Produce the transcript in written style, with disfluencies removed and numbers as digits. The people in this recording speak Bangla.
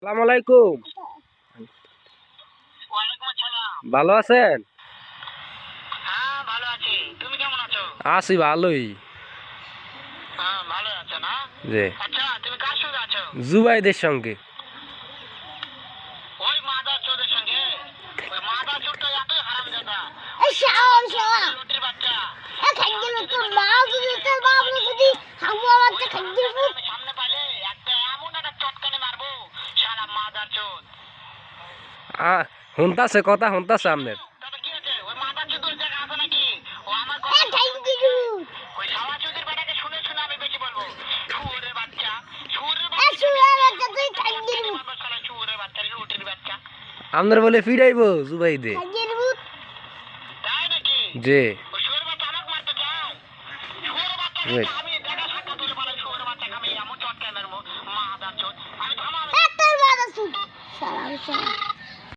আসসালামু আলাইকুম। ওয়ালাইকুম আসসালাম। ভালো আছেন? হ্যাঁ ভালো আছি। তুমি কেমন আছো? আছি ভালোই। হ্যাঁ ভালো আছো না? জি। আচ্ছা তুমি কার সঙ্গে আছো? জুবাইদের সঙ্গে। ওই মাদার চোদের সঙ্গে? ওই মাদার চোরটা এতই হারামজাদা। এই শালা শালা লুটির বাচ্চা। এই খাদ্যের তোর মা যদি তোর বাবা যদি হাগুয়া বাচ্চা খাদ্যের ফুট আমি সামনে পাইলে একটা এমন একটা চটকানি মারবো শালা মাদার চোদ। শুনতাছে কথা শুনতাছে আপনার। তবে কি হয়েছে? ওই মাদার চোদ ওই জায়গা আছে নাকি? ও আমার এই কথা খাদ্যের ওই শালা চোদের বেটাকে শুনে শুনে আমি বেশি বলবো। শুয়োরের বাচ্চা। শুয়োরের এই বাচ্চা। শুয়ে বাচ্চা তুই খাদ্যের মারবো শালা শুয়োরের বাচ্চা লুটির বাচ্চা। আপনার বলে ফিরাইব জুবাইদে। খাদ্যের ফুট তাই নাকি? জি। ওই শুয়োরের বাচ্চা আমাকে মারতে চায়? শুয়োরের বাচ্চা জি। আমি দেখা সাক্ষাৎ হলে বলে শুয়োরের বাচ্চা আমি এমন চটকায় মারবো মাদার চোদ। আমি থামাবো। তোর বাবা সুট শালা শালা